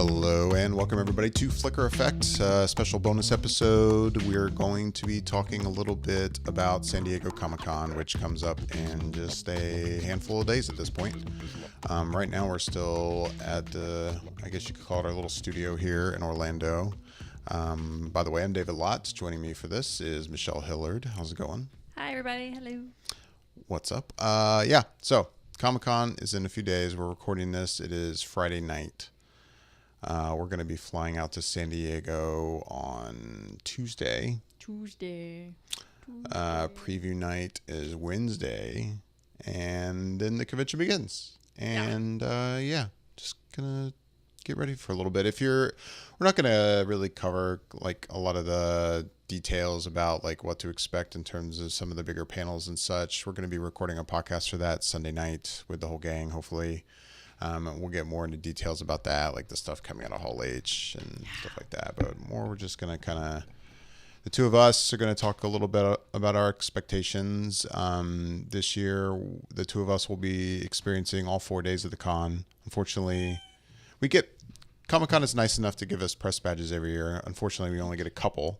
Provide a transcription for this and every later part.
Hello and welcome everybody to Flicker Effect, special bonus episode. We're going to be talking a little bit about San Diego Comic-Con, which comes up in just a handful of days at this point. Right now we're still at the, I guess you could call it our little studio here in Orlando. By the way, I'm David Lott. Joining me for this is Michelle Hillard. How's it going? Hi everybody. Hello. What's up? So Comic-Con is in a few days. We're recording this. It is Friday night. We're going to be flying out to San Diego on Tuesday. Preview night is Wednesday, and then the convention begins. And just gonna get ready for a little bit. We're not gonna really cover like a lot of the details about like what to expect in terms of some of the bigger panels and such. We're gonna be recording a podcast for that Sunday night with the whole gang, hopefully. We'll get more into details about that, like the stuff coming out of Hall H and stuff like that. But more, we're just going to the two of us are going to talk a little bit about our expectations. This year, the two of us will be experiencing all 4 days of the con. Unfortunately, Comic-Con is nice enough to give us press badges every year. Unfortunately, we only get a couple.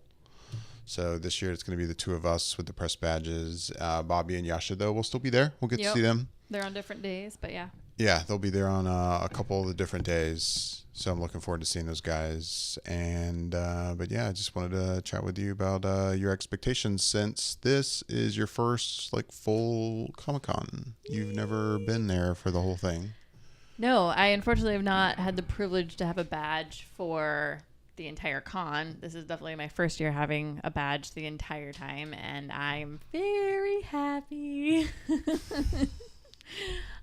So this year, it's going to be the two of us with the press badges. Bobby and Yasha, though, will still be there. We'll get to see them. They're on different days, but yeah. Yeah, they'll be there on a couple of the different days. So I'm looking forward to seeing those guys. And but yeah, I just wanted to chat with you about your expectations since this is your first like full Comic-Con. You've never been there for the whole thing. No, I unfortunately have not had the privilege to have a badge for the entire con. This is definitely my first year having a badge the entire time, and I'm very happy.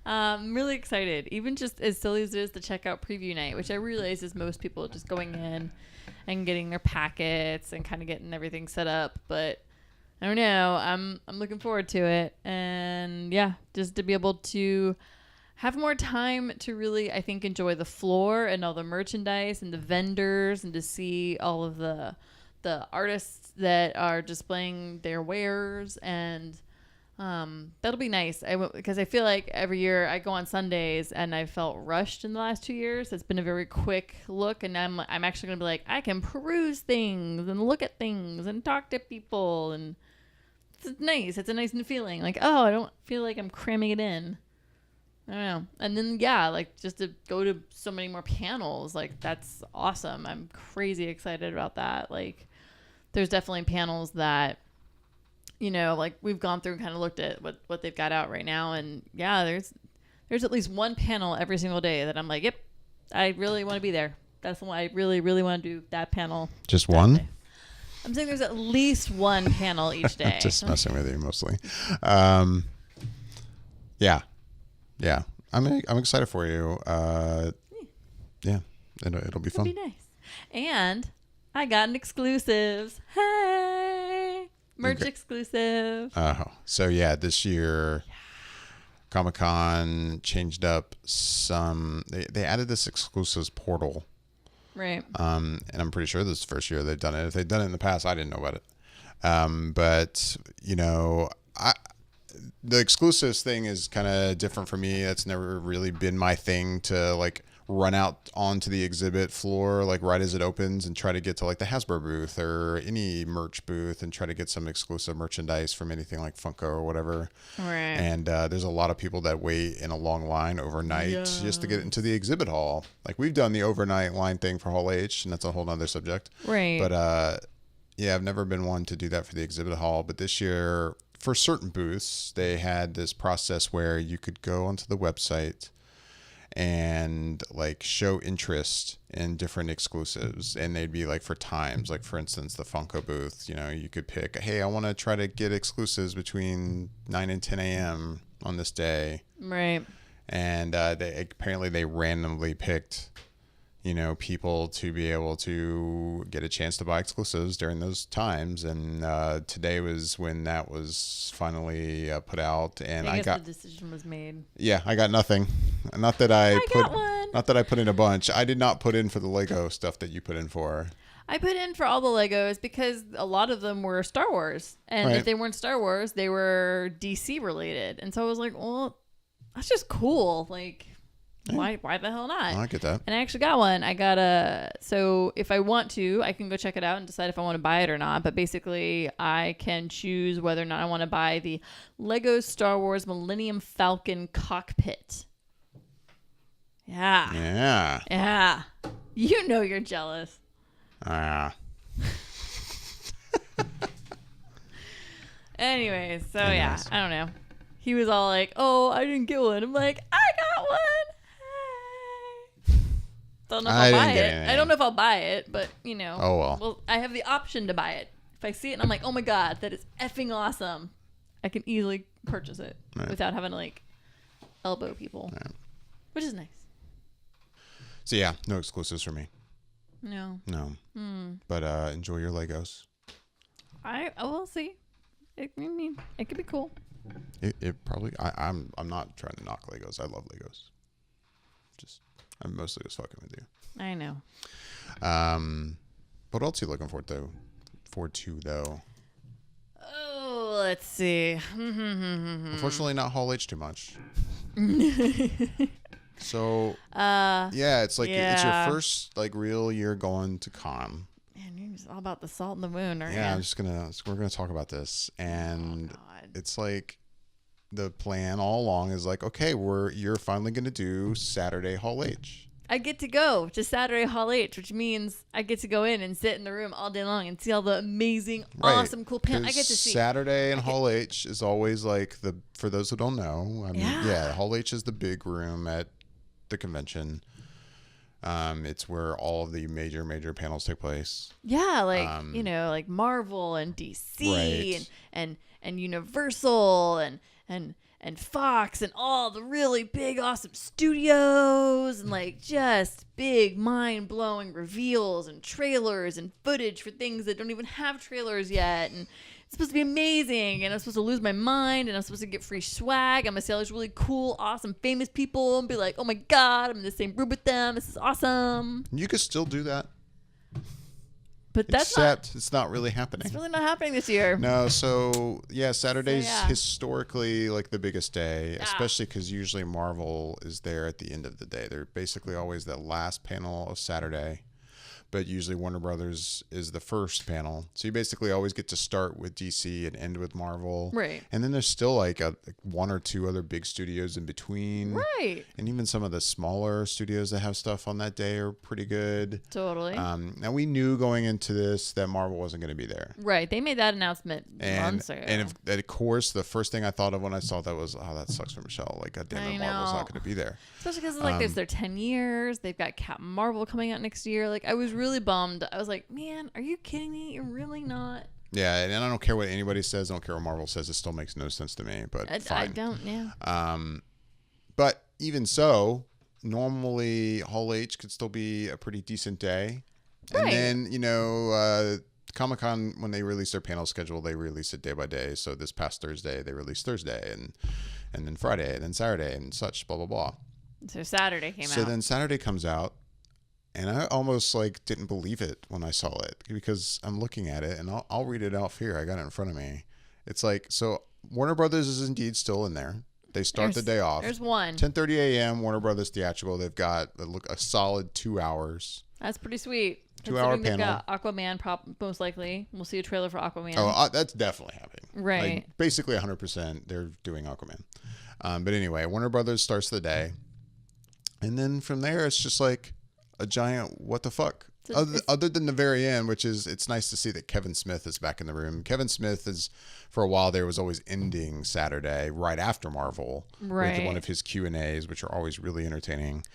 I'm really excited, even just as silly as it is to check out preview night, which I realize is most people just going in and getting their packets and kind of getting everything set up. But I don't know. I'm looking forward to it. And yeah, just to be able to have more time to really, I think, enjoy the floor and all the merchandise and the vendors and to see all of the artists that are displaying their wares. And that'll be nice. Because I feel like every year I go on Sundays and I felt rushed in the last 2 years. It's been a very quick look, and I'm actually gonna be like, I can peruse things and look at things and talk to people, and it's nice. It's a nice new feeling. Like, oh, I don't feel like I'm cramming it in. I don't know. And then like just to go to so many more panels, like that's awesome. I'm crazy excited about that. Like, there's definitely panels that, like we've gone through and kind of looked at what they've got out right now. And yeah, there's at least one panel every single day that I'm like, yep, I really want to be there. That's the one I really, really want to do, that panel. Just one? Day. I'm saying there's at least one panel each day. Just messing with you mostly. Yeah. I'm excited for you. Yeah, it'll be fun. It'll be nice. And I got an exclusives. Hey! Merch exclusive. So yeah, this year Comic-Con changed up some. They added this exclusives portal, right? And I'm pretty sure this is the first year they've done it. If they'd done it in the past, I didn't know about it. But the exclusives thing is kind of different for me. That's never really been my thing to like run out onto the exhibit floor like right as it opens and try to get to like the Hasbro booth or any merch booth and try to get some exclusive merchandise from anything like Funko or whatever. Right. And there's a lot of people that wait in a long line overnight just to get into the exhibit hall. Like we've done the overnight line thing for Hall H, and that's a whole nother subject. Right. But I've never been one to do that for the exhibit hall. But this year, for certain booths, they had this process where you could go onto the website and like show interest in different exclusives, and they'd be like for times, like for instance the Funko booth, you could pick, hey, I want to try to get exclusives between 9 and 10 a.m. on this day, right? And they randomly picked people to be able to get a chance to buy exclusives during those times. And today was when that was finally put out, and I got the decision was made. Yeah, I got nothing. Not that I got one. Not that I put in a bunch. I did not put in for the Lego stuff that you put in for. I put in for all the Legos because a lot of them were Star Wars, and if they weren't Star Wars, they were DC related. And so I was like, well, that's just cool. Like, why the hell not? I get that. And I actually got one. I got so if I want to, I can go check it out and decide if I want to buy it or not. But basically, I can choose whether or not I want to buy the Lego Star Wars Millennium Falcon cockpit. Yeah. Yeah. Yeah. You know you're jealous. Anyways, so yeah, I don't know. He was all like, "Oh, I didn't get one." I'm like, "I got one." Hey. Don't know if I'll buy it. I don't know if I'll buy it, but you know. Oh well. Well, I have the option to buy it. If I see it and I'm like, "Oh my god, that is effing awesome," I can easily purchase it without having to like elbow people, which is nice. So yeah, no exclusives for me. No. But enjoy your Legos. I will see. I mean, it could be cool. It probably. I'm not trying to knock Legos. I love Legos. I'm mostly just fucking with you. I know. What else are you looking forward to though? Oh, let's see. Unfortunately, not Hall H too much. So yeah, it's like it's your first like real year going to con. Man, you're just all about the salt in the wound, aren't you? Yeah, we're gonna talk about this, and it's like the plan all along is like, okay, you're finally gonna do Saturday Hall H. I get to go to Saturday Hall H, which means I get to go in and sit in the room all day long and see all the amazing, awesome, cool panels. I get to see Saturday and Hall H is always like for those who don't know. I mean, yeah, Hall H is the big room at the convention. It's where all of the major panels take place. Yeah, like like Marvel and DC and Universal and Fox and all the really big awesome studios and like just big mind-blowing reveals and trailers and footage for things that don't even have trailers yet, and it's supposed to be amazing, and I'm supposed to lose my mind, and I'm supposed to get free swag. I'm gonna see all these really cool, awesome, famous people and be like, oh my god, I'm in the same room with them. This is awesome. You could still do that. But it's not really happening. It's really not happening this year. No, so yeah, Saturday's historically like the biggest day, especially because usually Marvel is there at the end of the day. They're basically always the last panel of Saturday. But usually Warner Brothers is the first panel. So you basically always get to start with DC and end with Marvel. Right. And then there's still like one or two other big studios in between. Right. And even some of the smaller studios that have stuff on that day are pretty good. Totally. Now we knew going into this that Marvel wasn't going to be there. Right. They made that announcement months ago. And of course, the first thing I thought of when I saw that was, oh, that sucks for Michelle. Like, God damn it, Marvel's not going to be there. Especially because like there's their 10 years. They've got Captain Marvel coming out next year. Like, I was really bummed. I was like, man, are you kidding me? You're really not. Yeah, and I don't care what anybody says. I don't care what Marvel says. It still makes no sense to me. But fine. I don't. Yeah. But even so, normally Hall H could still be a pretty decent day. Right. And then Comic-Con, when they release their panel schedule, they release it day by day. So this past Thursday, they released Thursday, and then Friday, and then Saturday, and such. Blah blah blah. So Saturday came out. So then Saturday comes out. And I almost like didn't believe it when I saw it because I'm looking at it and I'll read it off here. I got it in front of me. It's like, so Warner Brothers is indeed still in there. They start the day off. There's one. 10:30 a.m. Warner Brothers theatrical. They've got a solid 2 hours. That's pretty sweet. 2-hour panel. Got Aquaman most likely. We'll see a trailer for Aquaman. Oh, that's definitely happening. Right. Like, basically 100% they're doing Aquaman. But anyway, Warner Brothers starts the day. And then from there, it's just like a giant what the fuck. Other than the very end, which is, it's nice to see that Kevin Smith is back in the room. Kevin Smith is, for a while there, was always ending Saturday right after Marvel. Right. With one of his Q&As, which are always really entertaining.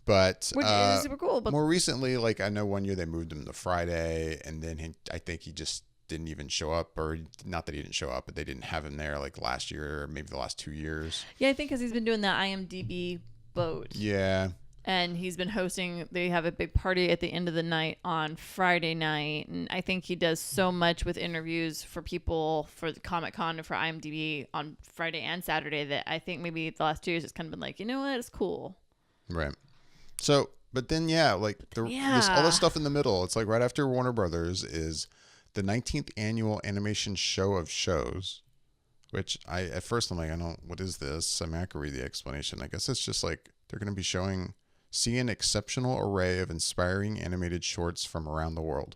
But which is super cool. But more recently, like I know one year they moved him to Friday, and then I think he just didn't even show up, or not that he didn't show up, but they didn't have him there like last year or maybe the last 2 years. Yeah, I think because he's been doing the IMDb boat. Yeah. And he's been hosting, they have a big party at the end of the night on Friday night. And I think he does so much with interviews for people for the Comic-Con and for IMDb on Friday and Saturday that I think maybe the last 2 years it's kind of been like, you know what, it's cool. Right. So, but then, yeah, like all this stuff in the middle, it's like right after Warner Brothers is the 19th annual animation show of shows, which at first I'm like, what is this? I mean, I could read the explanation. I guess it's just like They're going to be see an exceptional array of inspiring animated shorts from around the world.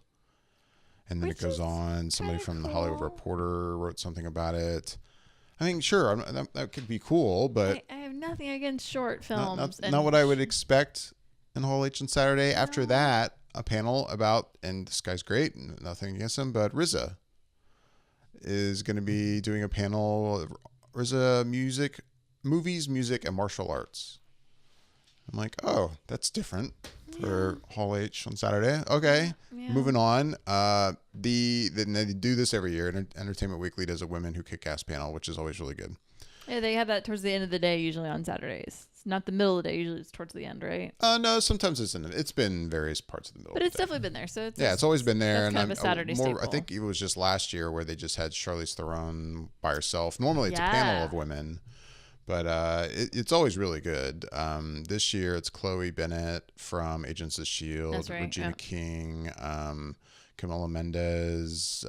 And then Which it goes is on. Somebody from the Hollywood cool. Reporter wrote something about it. I mean, sure, that could be cool, but I have nothing against short films. not what I would expect in Hall H on Saturday. After that, a panel about, and this guy's great, nothing against him, but RZA is going to be doing a panel, RZA movies, music, and martial arts. I'm like, oh, that's different for Hall H on Saturday. Okay, moving on. They do this every year. Entertainment Weekly does a Women Who Kick Ass panel, which is always really good. Yeah, they have that towards the end of the day, usually on Saturdays. It's not the middle of the day. Usually it's towards the end, right? No, sometimes it's been various parts of the middle. But it's definitely been there. So it's always been there. That's kind of a Saturday staple. I think it was just last year where they just had Charlize Theron by herself. Normally it's a panel of women. But it's always really good. This year it's Chloe Bennett from Agents of S.H.I.E.L.D., That's right, Regina King, Camila Mendez,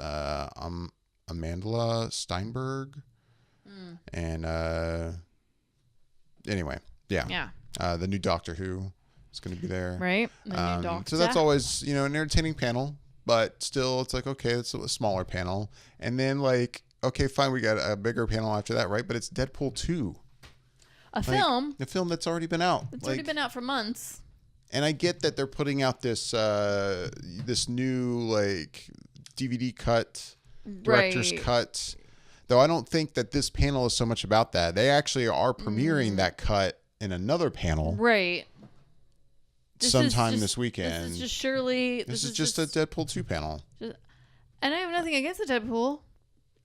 Amandla Steinberg. And anyway, yeah. The new Doctor Who is going to be there. Right. The new Doctor. So that's always, an entertaining panel. But still, it's like, okay, it's a smaller panel. And then okay, fine, we got a bigger panel after that, right? But it's Deadpool 2. A film that's already been out. It's already been out for months. And I get that they're putting out this new DVD cut, director's cut. Though I don't think that this panel is so much about that. They actually are premiering that cut in another panel. Right. Sometime this weekend. This is just surely. This is just a Deadpool 2 panel. And I have nothing against the Deadpool.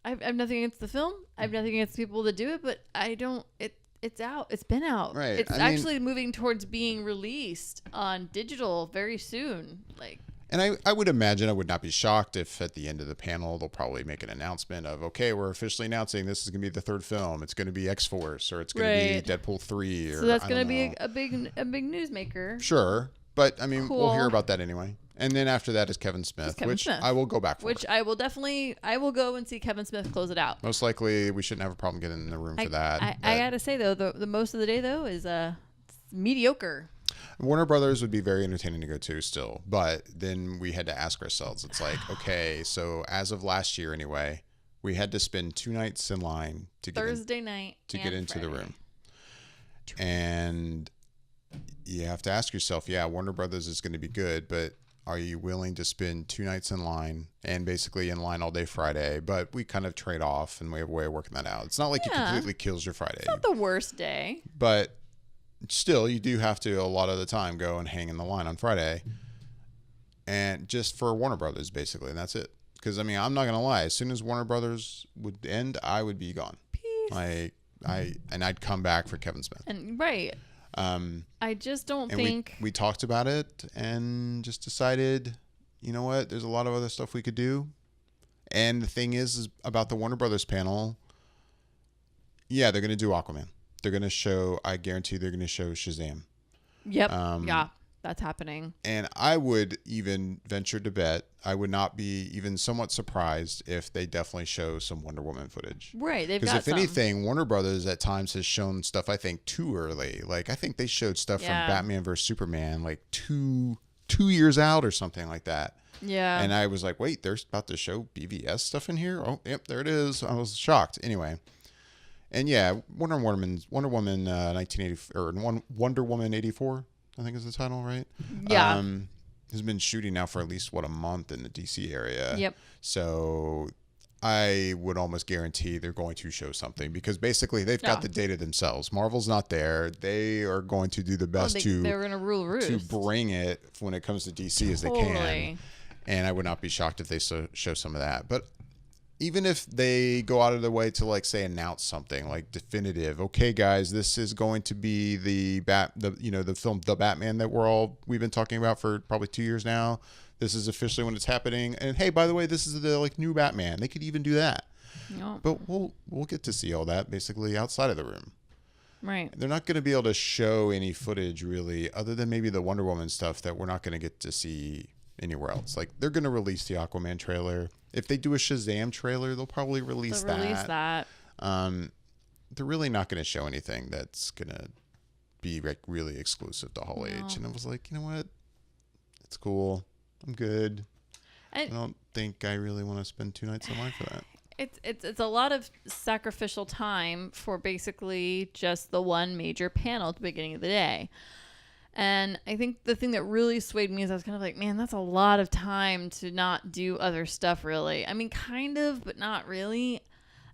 I have nothing against the film. I have nothing against the people that do it, but I don't. It's out. It's been out. Right. It's actually moving towards being released on digital very soon. And I would imagine I would not be shocked if at the end of the panel they'll probably make an announcement of, okay, we're officially announcing this is going to be the third film. It's going to be X-Force or it's going to be Deadpool 3. So that's going to be a big newsmaker. Sure. But, I mean, we'll hear about that anyway. And then after that is Kevin Smith, which I will go back for. Which I will go and see Kevin Smith close it out. Most likely we shouldn't have a problem getting in the room for that. I got to say, though, the most of the day, though, is mediocre. Warner Brothers would be very entertaining to go to still. But then we had to ask ourselves, it's like, okay, so as of last year anyway, we had to spend 2 nights in line to get into the room. And you have to ask yourself, Warner Brothers is going to be good, but are you willing to spend 2 nights in line and basically in line all day Friday? But we kind of trade off and we have a way of working that out. It's not like it completely kills your Friday. It's not the worst day. But still, you do have to a lot of the time go and hang in the line on Friday. And just for Warner Brothers, basically. And that's it. Because, I mean, I'm not going to lie. As soon as Warner Brothers would end, I would be gone. Peace. I'd come back for Kevin Smith. Right. I just don't think we talked about it and just decided, you know what, there's a lot of other stuff we could do. And the thing is about the Warner Brothers panel, they're going to do Aquaman. They're going to show, I guarantee they're going to show Shazam. Yep. That's happening. And I would even venture to bet I would not be even somewhat surprised if they definitely show some Wonder Woman footage. Right. Because if anything, Warner Brothers at times has shown stuff, I think, too early. I think they showed stuff from Batman vs. Superman two years out or something like that. Yeah. And I was like, wait, they're about to show BVS stuff in here? Oh, yep, there it is. I was shocked. Anyway. And Wonder Woman 1980 or Wonder Woman 84. I think is the title, right? Yeah. Has been shooting now for at least, a month in the DC area. Yep. So I would almost guarantee they're going to show something because basically they've got the data themselves. Marvel's not there. They are going to do the best they're going to rule roost. to bring it when it comes to DC as they can. And I would not be shocked if they show some of that. But even if they go out of their way to say announce something definitive, okay guys, this is going to be the film The Batman that we've been talking about for probably 2 years now. This is officially when it's happening. And hey, by the way, this is the new Batman. They could even do that. Yep. But we'll get to see all that basically outside of the room. Right. They're not going to be able to show any footage really other than maybe the Wonder Woman stuff that we're not going to get to see anywhere else. They're going to release the Aquaman trailer. If they do a Shazam trailer, they'll probably release that. They're really not going to show anything that's going to be like really exclusive to Hall No. H. And I was like, you know what? It's cool. I'm good. I don't think I really want to spend 2 nights online for that. It's a lot of sacrificial time for basically just the one major panel at the beginning of the day. And I think the thing that really swayed me is I was kind of like, man, that's a lot of time to not do other stuff, really. I mean, kind of, but not really.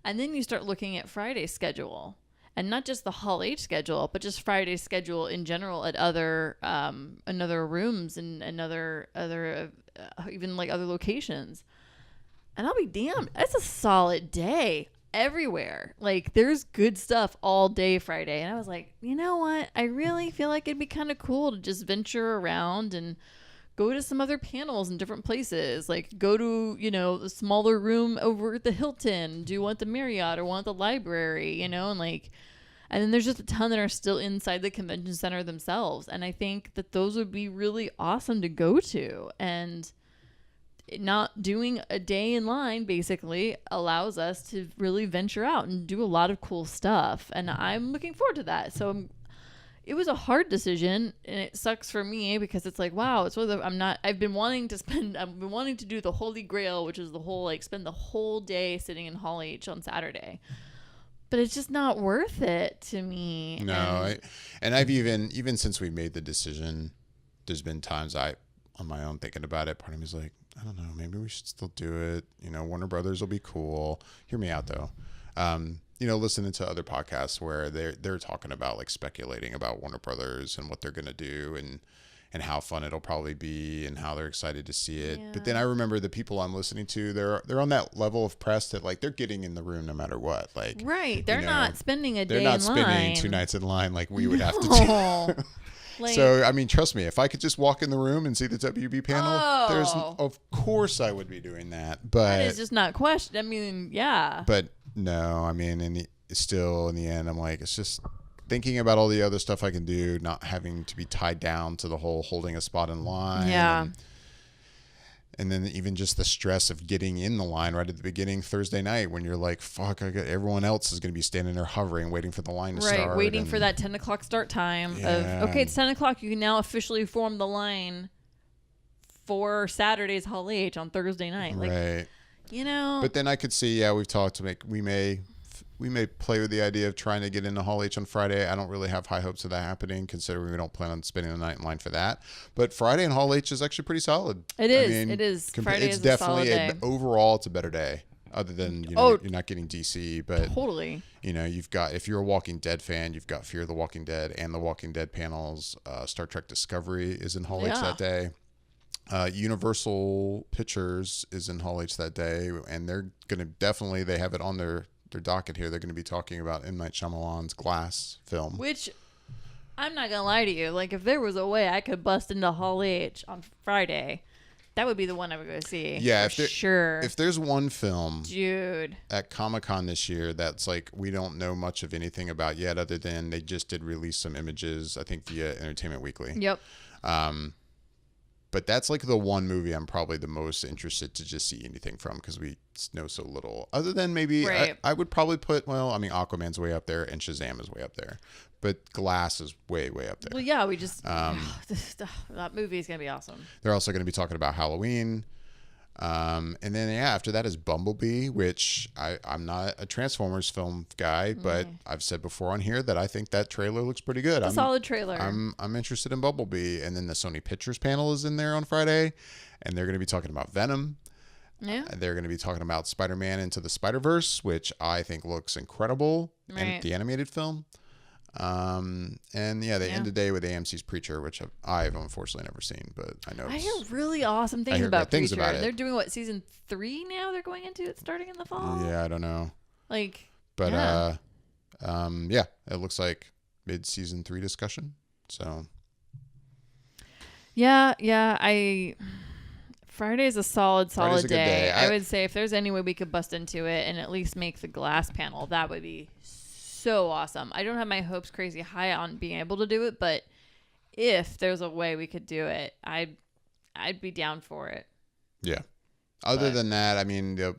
And then you start looking at Friday's schedule. And not just the Hall H schedule, but just Friday's schedule in general at other rooms and other even like other locations. And I'll be damned, that's a solid day everywhere. Like, there's good stuff all day Friday. And I was like, you know what? I really feel like it'd be kind of cool to just venture around and go to some other panels in different places. Like, go to, the smaller room over at the Hilton. Do one at the Marriott or one at the library, and like... And then there's just a ton that are still inside the convention center themselves. And I think that those would be really awesome to go to. And not doing a day in line basically allows us to really venture out and do a lot of cool stuff. And I'm looking forward to that. So it was a hard decision, and it sucks for me because it's like, wow, it's really, I've been wanting to do the Holy Grail, which is the whole, like, spend the whole day sitting in Hall H on Saturday. But it's just not worth it to me. No, and I've even since we made the decision, there's been times on my own thinking about it. Part of me is like, I don't know, maybe we should still do it. Warner Brothers will be cool. Hear me out though. Listening to other podcasts where they're talking about, like, speculating about Warner Brothers and what they're gonna do and how fun it'll probably be and how they're excited to see it. Yeah. But then I remember the people I'm listening to, they're on that level of press that, like, they're getting in the room no matter what. Like, right. They're not spending a day in line. They're not spending 2 nights in line like we would have to do. Like, so, I mean, trust me, if I could just walk in the room and see the WB panel, of course I would be doing that. But that is just not question. I mean, yeah. But no, I mean, in the end, I'm like, it's just thinking about all the other stuff I can do, not having to be tied down to the whole holding a spot in line. Yeah. And then even just the stress of getting in the line right at the beginning Thursday night when you're like, fuck, everyone else is going to be standing there hovering, waiting for the line to start. Right, waiting for that 10 o'clock start time of, okay, it's 10 o'clock. You can now officially form the line for Saturday's Hall H on Thursday night. Like, right. But then I could see, we've talked we may play with the idea of trying to get into Hall H on Friday. I don't really have high hopes of that happening, considering we don't plan on spending the night in line for that. But Friday in Hall H is actually pretty solid. It is. Friday is a solid day. Overall, it's a better day. Other than, you're not getting DC, but totally. You've got, if you're a Walking Dead fan, you've got Fear the Walking Dead and the Walking Dead panels. Star Trek Discovery is in Hall H that day. Universal Pictures is in Hall H that day, and they're going to they have it on their docket here. They're going to be talking about M. Night Shyamalan's Glass film. Which, I'm not going to lie to you, like, if there was a way I could bust into Hall H on Friday, that would be the one I would go see. Yeah, sure. If there's one film, dude, at Comic-Con this year that's like we don't know much of anything about yet, other than they just did release some images, I think via Entertainment Weekly. Yep. But that's like the one movie I'm probably the most interested to just see anything from, because we know so little. Other than maybe I would probably put, Aquaman's way up there and Shazam is way up there. But Glass is way, way up there. Well, yeah, we just... that movie is going to be awesome. They're also going to be talking about Halloween. And then, after that is Bumblebee, which I'm not a Transformers film guy, but I've said before on here that I think that trailer looks pretty good. It's a solid trailer. I'm interested in Bumblebee. And then the Sony Pictures panel is in there on Friday, and they're going to be talking about Venom. Yeah. They're going to be talking about Spider-Man Into the Spider-Verse, which I think looks incredible. Right. And the animated film. They end the day with AMC's Preacher, which I've unfortunately never seen, but I know. I hear really awesome things about Preacher. They're doing season 3 now? They're going into it starting in the fall. Yeah, I don't know. It looks like mid-season 3 discussion. So. Friday is a solid day. I would say if there's any way we could bust into it and at least make the Glass panel, that would be so awesome. I don't have my hopes crazy high on being able to do it, but if there's a way we could do it, I'd be down for it. Yeah. Other But- than that, I mean, the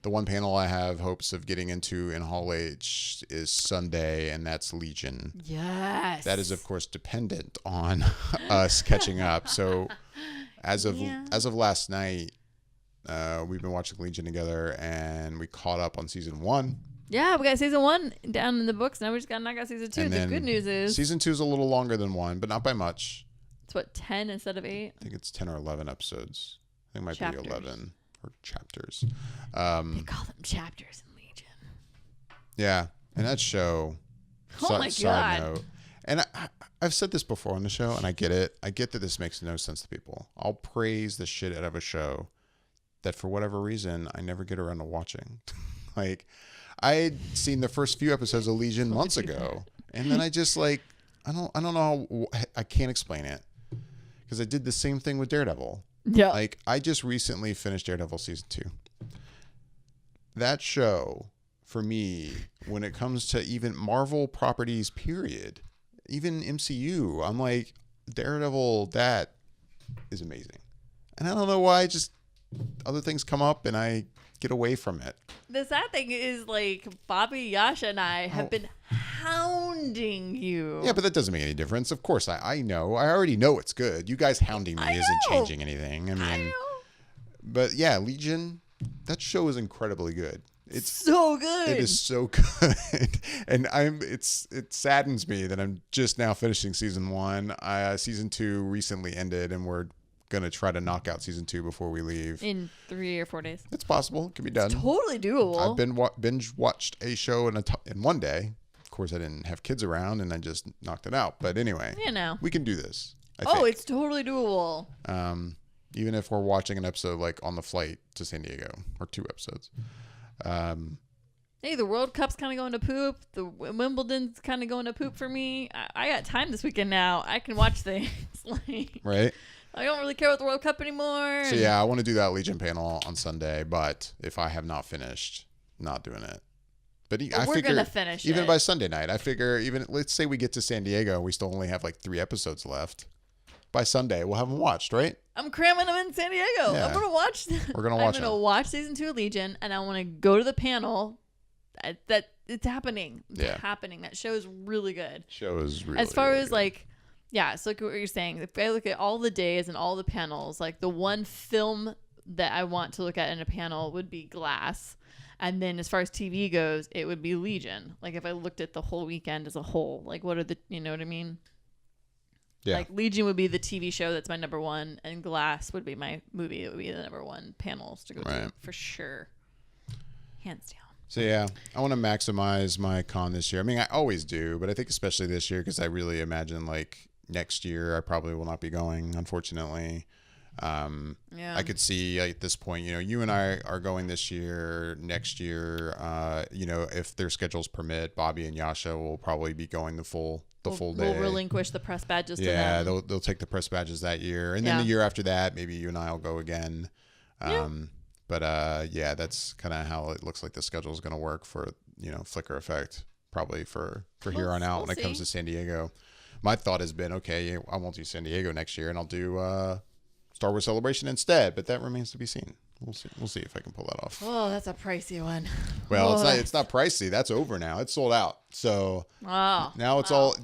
one panel I have hopes of getting into in Hall H is Sunday, and that's Legion. Yes. That is, of course, dependent on us catching up. So as of last night, we've been watching Legion together, and we caught up on season 1. Yeah, we got season 1 down in the books. Now we just got knock out season 2. And The then good news is season 2 is a little longer than 1, but not by much. it's what, 10 instead of 8? I think it's 10 or 11 episodes. I think it might Chapters. be 11 or chapters. They call them chapters in Legion. Yeah, and that show. Oh my Side God. note, and I've said this before on the show, and I get it. I get that this makes no sense to people. I'll praise the shit out of a show that for whatever reason I never get around to watching. Like, I had seen the first few episodes of Legion months ago, and then I just I don't know how, I can't explain it, because I did the same thing with Daredevil. Yeah. Like, I just recently finished Daredevil season 2. That show, for me, when it comes to even Marvel properties, period, even MCU, I'm like, Daredevil, that is amazing. And I don't know why, just other things come up and I get away from it. The sad thing is, like, Bobby, Yasha, and I have been hounding you. Yeah, but that doesn't make any difference. Of course, I know. I already know it's good. You guys hounding me isn't changing anything. I mean, but yeah, Legion, that show is incredibly good. It's so good. It is so good, and it saddens me that I'm just now finishing season 1. Season 2 recently ended, and we're gonna try to knock out season 2 before we leave. In 3 or 4 days. It's possible. It can be done. Totally doable. I've been binge watched a show in one day. Of course, I didn't have kids around, and I just knocked it out. But anyway, we can do this. I think. It's totally doable. Even if we're watching an episode like on the flight to San Diego, or 2 episodes. Hey, the World Cup's kind of going to poop. The Wimbledon's kind of going to poop for me. I got time this weekend now. I can watch things. Like, right. I don't really care about the World Cup anymore. So yeah, I want to do that Legion panel on Sunday, but if I have not finished, not doing it. But we're gonna finish even it. by Sunday night. I figure let's say we get to San Diego and we still only have like 3 episodes left. By Sunday, we'll have them watched, right? I'm cramming them in San Diego. Yeah. I'm gonna watch. We're gonna watch. I'm gonna watch season 2 of Legion, and I want to go to the panel. That it's happening. It's happening. That show is really good. Show is really. As far really as good. like, yeah. So like what you're saying. If I look at all the days and all the panels, like the one film that I want to look at in a panel would be Glass. And then as far as TV goes, it would be Legion. Like if I looked at the whole weekend as a whole, like what are the, you know what I mean? Yeah. Like Legion would be the TV show that's my number 1, and Glass would be my movie. It would be the number 1 panels to go to for sure, hands down. So yeah, I want to maximize my con this year. I mean, I always do, but I think especially this year because I really imagine like next year I probably will not be going, unfortunately. I could see at this point, you and I are going this year. Next year, if their schedules permit, Bobby and Yasha will probably be going the full day. We'll relinquish the press badges to them. Yeah, they'll take the press badges that year, and then the year after that, maybe you and I will go again. But that's kind of how it looks like the schedule is going to work for Flicker Effect, probably for here on out when it comes to San Diego. My thought has been, okay, I won't do San Diego next year, and I'll do Star Wars Celebration instead, but that remains to be seen. We'll see if I can pull that off. Oh, that's a pricey one. Well, it's not pricey. That's over now. It's sold out. So now it's all.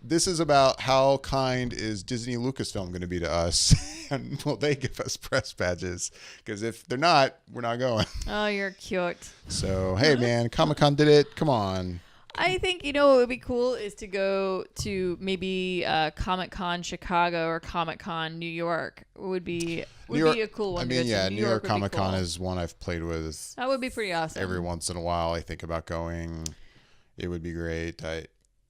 This is about how kind is Disney Lucasfilm going to be to us, and will they give us press badges? Because if they're not, we're not going. Oh, you're cute. So hey, man, Comic-Con did it. Come on. I think, what would be cool is to go to maybe Comic-Con Chicago or Comic-Con New York. Would be a cool one. I mean, New York Comic-Con cool. is one I've played with. That would be pretty awesome. Every once in a while, I think about going. It would be great.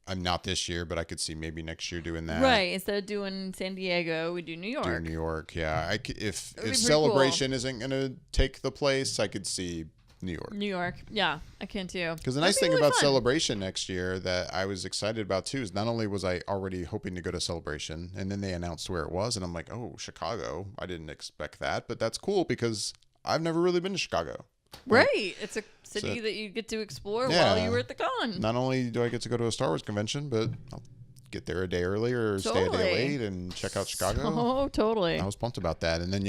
I'm not this year, but I could see maybe next year doing that. Right. Instead of doing San Diego, we do New York. Do New York, yeah. If Celebration isn't going to take the place, I could see New York. New York, yeah, I can too. Because the nice thing about Celebration next year that I was excited about too is not only was I already hoping to go to Celebration, and then they announced where it was, and I'm like, oh, Chicago. I didn't expect that, but that's cool because I've never really been to Chicago. Right. It's a city that you get to explore while you were at the con. Not only do I get to go to a Star Wars convention, but I'll get there a day early or stay a day late and check out Chicago. Oh, totally. I was pumped about that. And then,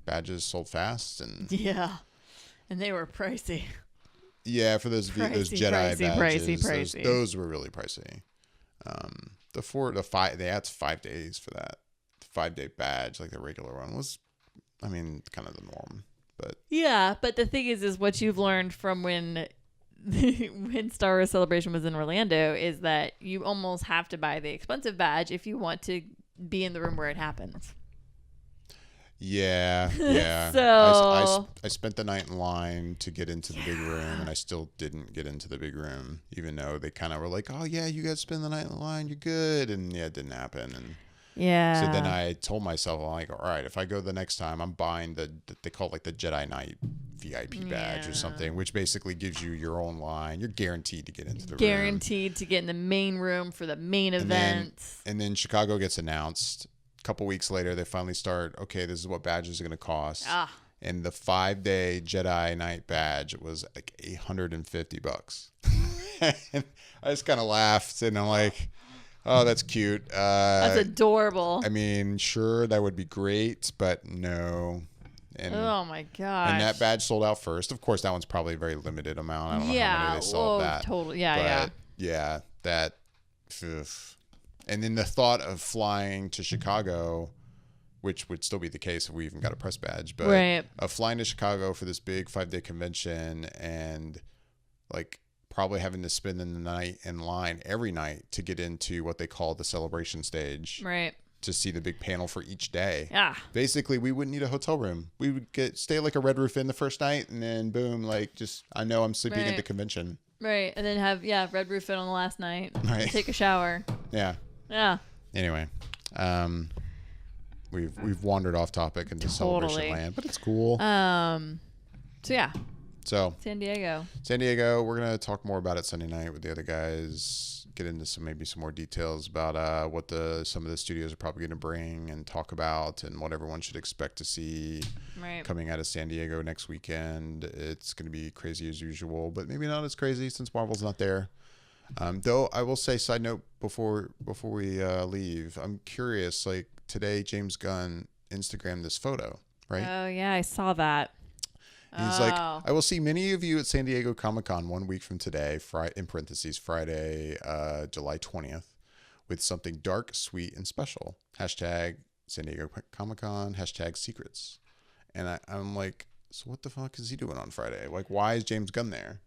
badges sold fast, and Yeah. And they were pricey. yeah, for those Jedi badges, pricey. those were really pricey. They asked 5 days for that 5-day badge, like the regular one was, I mean, kind of the norm. But yeah, but the thing is what you've learned from when Star Wars Celebration was in Orlando is that you almost have to buy the expensive badge if you want to be in the room where it happens. Yeah. So I spent the night in line to get into the big room, and I still didn't get into the big room, even though they kind of were like, "Oh yeah, you guys spend the night in line, you're good," and yeah, it didn't happen. And yeah. so then I told myself, I'm like, all right, if I go the next time, I'm buying they call it like the Jedi Knight VIP badge or something, which basically gives you your own line. You're guaranteed to get into the room. Guaranteed to get in the main room for the main event. And then Chicago gets announced. A couple weeks later, they finally start, okay, this is what badges are going to cost. And the 5-day Jedi Knight badge was like $850. And I just kind of laughed, and I'm like, oh, that's cute. That's adorable. I mean, sure, that would be great, but no. And, oh my gosh. And that badge sold out first. Of course, that one's probably a very limited amount. I don't know how many they sold that. Totally. Yeah, but yeah, that. Ugh. And then the thought of flying to Chicago, which would still be the case if we even got a press badge, but of flying to Chicago for this big 5-day convention and like probably having to spend the night in line every night to get into what they call the celebration stage. Right. To see the big panel for each day. Yeah. Basically, we wouldn't need a hotel room. We would stay like a Red Roof Inn the first night, and then boom, like just I know I'm sleeping at the convention. Right, and then have Red Roof Inn on the last night. Right. Take a shower. Yeah. Yeah. Anyway, we've wandered off topic into Celebration Land, but it's cool. So San Diego. We're gonna talk more about it Sunday night with the other guys. Get into some more details about what some of the studios are probably going to bring and talk about, and what everyone should expect to see coming out of San Diego next weekend. It's going to be crazy as usual, but maybe not as crazy since Marvel's not there. Though I will say, side note before we leave, I'm curious. Like today, James Gunn Instagrammed this photo, right? Oh yeah, I saw that. He's like, I will see many of you at San Diego Comic-Con 1 week from today, in parentheses, Friday, July 20th, with something dark, sweet, and special. Hashtag San Diego Comic-Con, hashtag secrets. And I'm like, so what the fuck is he doing on Friday? Like, why is James Gunn there?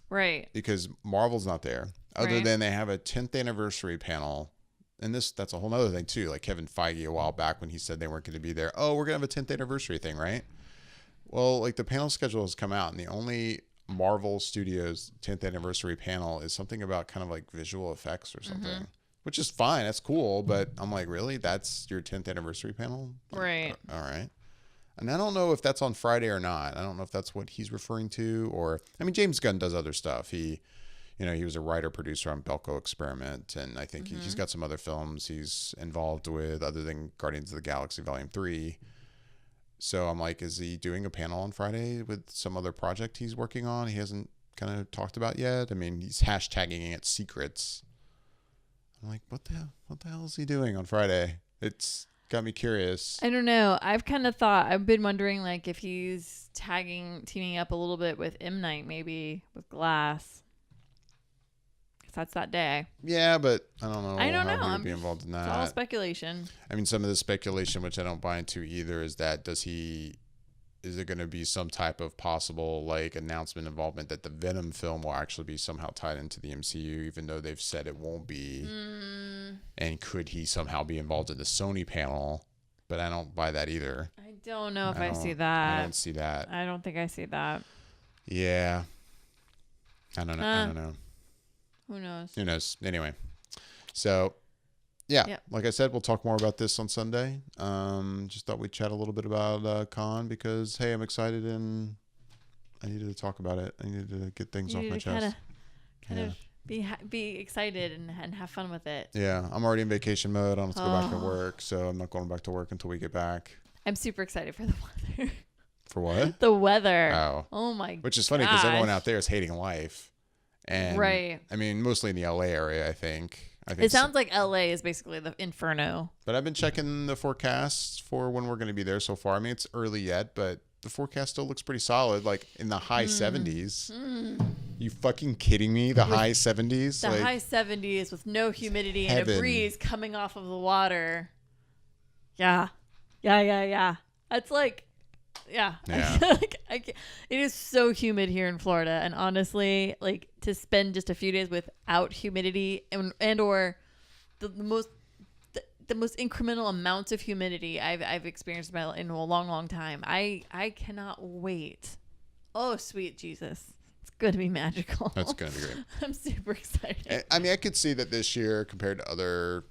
Right. Because Marvel's not there. Other than they have a 10th anniversary panel. And that's a whole other thing, too. Like Kevin Feige a while back when he said they weren't going to be there. Oh, we're going to have a 10th anniversary thing, right? Well, like the panel schedule has come out, and the only Marvel Studios 10th anniversary panel is something about kind of like visual effects or something, which is fine. That's cool. But I'm like, really? That's your 10th anniversary panel? Right. All right. And I don't know if that's on Friday or not. I don't know if that's what he's referring to, or, I mean, James Gunn does other stuff. He was a writer producer on Belko Experiment, and I think he's got some other films he's involved with other than Guardians of the Galaxy Volume 3. So I'm like, is he doing a panel on Friday with some other project he's working on? He hasn't kind of talked about yet. I mean, he's hashtagging it secrets. I'm like, what the hell is he doing on Friday? It's got me curious. I don't know. I've been wondering like if he's teaming up a little bit with M. Night, maybe with Glass. That's that day. Yeah, but I don't know. How he would be involved in that. It's all speculation. I mean, some of the speculation, which I don't buy into either, is that is there going to be some type of possible like announcement involvement that the Venom film will actually be somehow tied into the MCU, even though they've said it won't be? And could he somehow be involved in the Sony panel? But I don't buy that either. I don't know if I see that. I don't see that. I don't think I see that. Yeah. I don't know. I don't know. Who knows? Anyway, so yeah, like I said, we'll talk more about this on Sunday. Just thought we'd chat a little bit about Con because, hey, I'm excited and I needed to talk about it. I needed to get things off my chest. Kind of be excited and have fun with it. Yeah, I'm already in vacation mode. I don't have to go back to work, so I'm not going back to work until we get back. I'm super excited for the weather. For what? The weather. Oh my Which is funny because everyone out there is hating life. And right. I mean, mostly in the LA area, I think. I think It sounds like LA is basically the inferno. But I've been checking the forecasts for when we're going to be there so far. I mean, it's early yet, but the forecast still looks pretty solid, like in the high 70s. You fucking kidding me? The high 70s? The high 70s with no humidity and a breeze coming off of the water. Yeah. It's like, yeah. It is so humid here in Florida. And honestly, like to spend just a few days without humidity and or the most incremental amounts of humidity I've experienced in a long, long time. I cannot wait. Oh, sweet Jesus. It's going to be magical. That's going to be great. I'm super excited. I mean, I could see that this year compared to other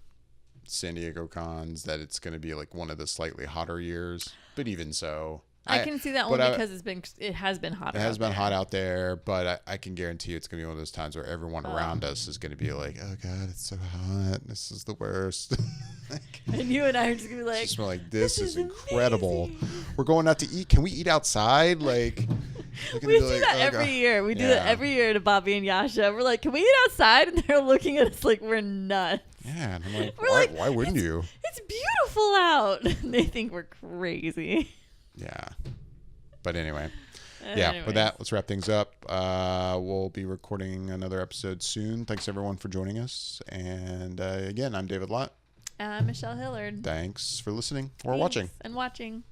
San Diego cons that it's going to be like one of the slightly hotter years. But even so, I can see that only because it has been hot. It has been hot out there, but I can guarantee it's going to be one of those times where everyone around us is going to be like, "Oh God, it's so hot. This is the worst." And you and I are just going to be like, just like, "This is incredible. We're going out to eat. Can we eat outside?" Like, we do that every year. We do that every year to Bobby and Yasha. We're like, "Can we eat outside?" And they're looking at us like we're nuts. Yeah, and I'm like, why wouldn't you? It's beautiful out. And they think we're crazy. Yeah. But anyway. Yeah, with that, let's wrap things up. We'll be recording another episode soon. Thanks, everyone, for joining us. And again, I'm David Lott. I'm Michelle Hillard. Thanks for listening or watching. And watching.